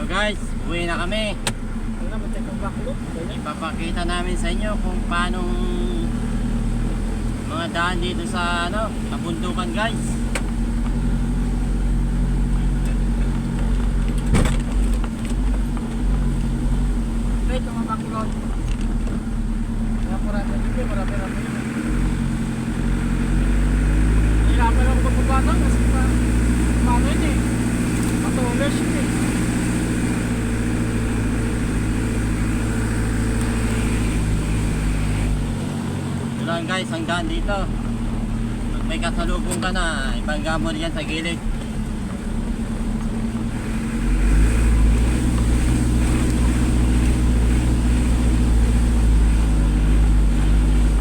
Guys, uwi na kami. Ipapakita namin sa inyo kung paano mga daan dito sa kabundukan guys. Wait, mga bakulot. Marami dito, marami. Hirapan ako magpapatang kasi paano yun eh. Matulis yun eh. Lang guys, ang daan dito. Pag may kasalubong ka na, ibangga mo riyan sa gilid.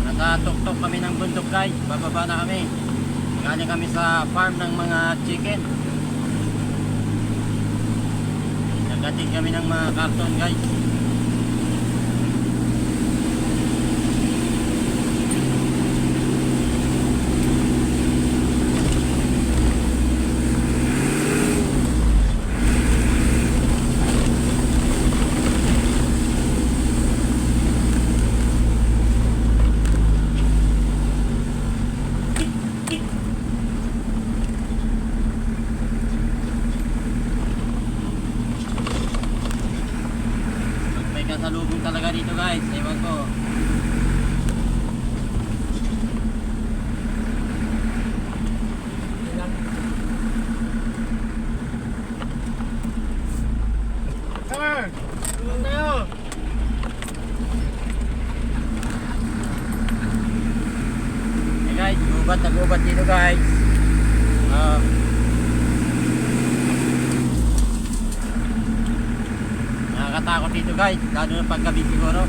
Nakatuktok kami ng bundok guys. Bababa na kami. Galing kami sa farm ng mga chicken. Nagdating kami ng mga karton guys. Kasalubong talaga dito guys, ewan ko. Sir, tulong tayo. Hey guys, nag-ubat dito guys. Nakakatakot dito guys, lalo na paggabi siguro.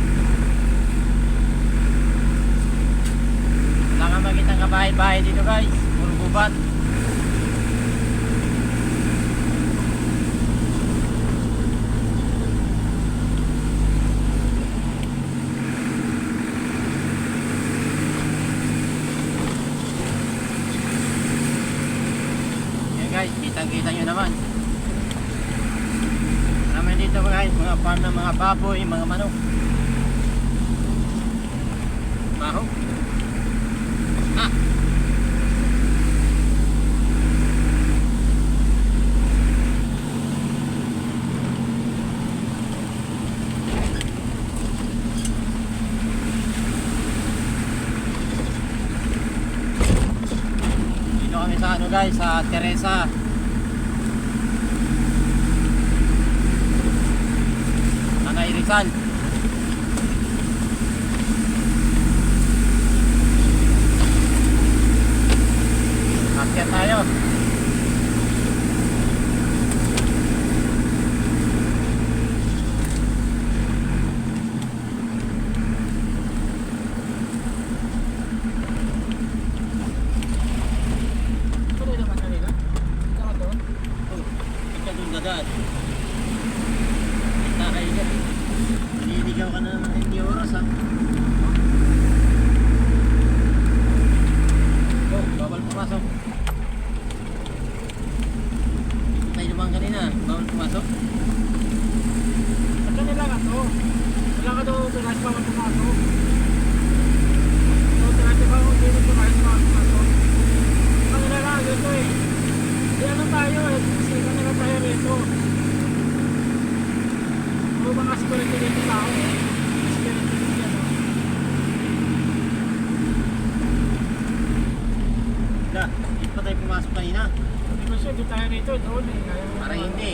Wala kang makita ng kabahay-bahay dito guys, puro gubat. Yan guys, kitang-kita nyo naman. Dito guys, mga farm ng mga baboy, mga manok. Baho. Dito kami sa guys, sa Teresa. Rizal. Akyat tayo. Tuloy naman kanina. Ikaw doon? Ikaw doon dadaan. Kita kayo dyan. Nililigaw ka na naman hindi oras ha. Oh, bawal pumasok. Dito tayo naman kanina. Bawal pumasok. Sa kanila nga to. Wala ka doon, tulas pa pumasok. So, tulas pa kung dito tulas pa pumasok. Kanila lang, dito eh. Di ano tayo eh. Kasi kanila tayo rito. Mga security dito tao eh. Security dito yan o. Dito pa tayo pumasok kanina. Hindi mo siya, di tayo rito. Doon eh. Parang hindi.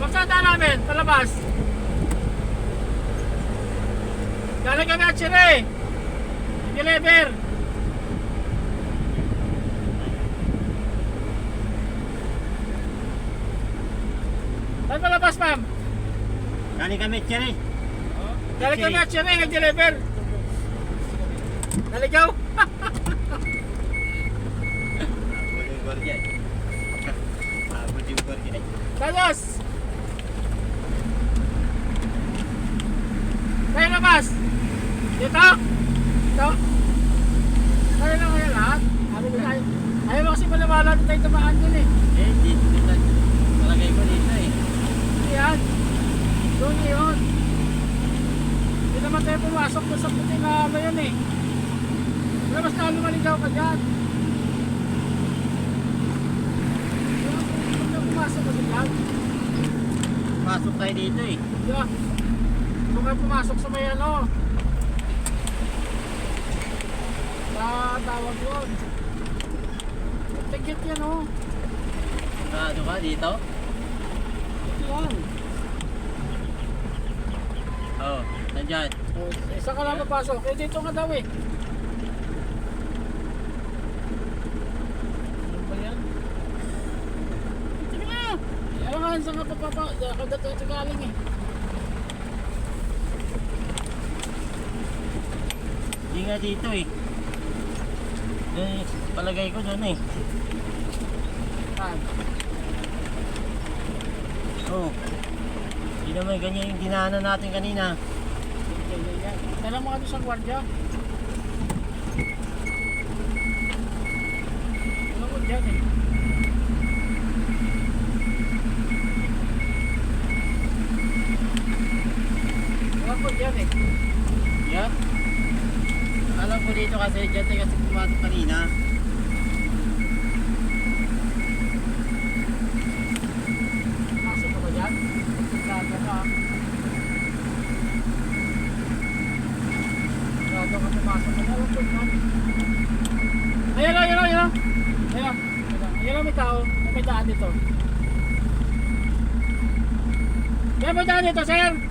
Pagsada namin, palabas. Galing kami at Chire. Deliver. Saan palabas ma'am? Galing kami, Cherry. Galing kami at Chire, nag-deliver. Naligaw. Abot yung gwardiya. Abot yung gwardiya. Talos. Tayo labas. Dito. Dito. Tayo lang kaya lahat. Ayaw mo kasi pala tayo tamaan dun eh. Dito. Palagay ko dito eh. pumasok doon sa puti na ano yan eh. Wala mas lalo maligaw ka dyan. Huwag na pumasok kasi dyan. Pasok tayo dito eh. Yeah. Huwag ka pumasok sa may ano. Sa tawag yun. Tigit yan oh. Ano ka dito? Ito yan. Oo, oh, nandyan. Oh, isa ka lang mapasok. Eh dito ka daw eh. Ano ba yan? Sige na! Ayaw nga saan ka papapa. Ako dito ito galing eh. Hindi nga dito eh. Eh, palagay ko doon eh. Saan? Oo. Oh. Hindi naman ganyan yung dinaanan natin kanina. Yan. Tala mo ano sa gwardiya. Ano mo dyan eh. Wala po dyan eh. Yeah? Alam ko dito kasi dyan tayo kasi pumasok kanina. Masok ka ba dyan? Sigurado ka. Sigurado ka pumasok ka. Alam ko dyan. Ayan lang, ayan lang, ayan lang. Ayan lang. Ayan lang may tao. May daan dito. Ayan may daan dito, sir.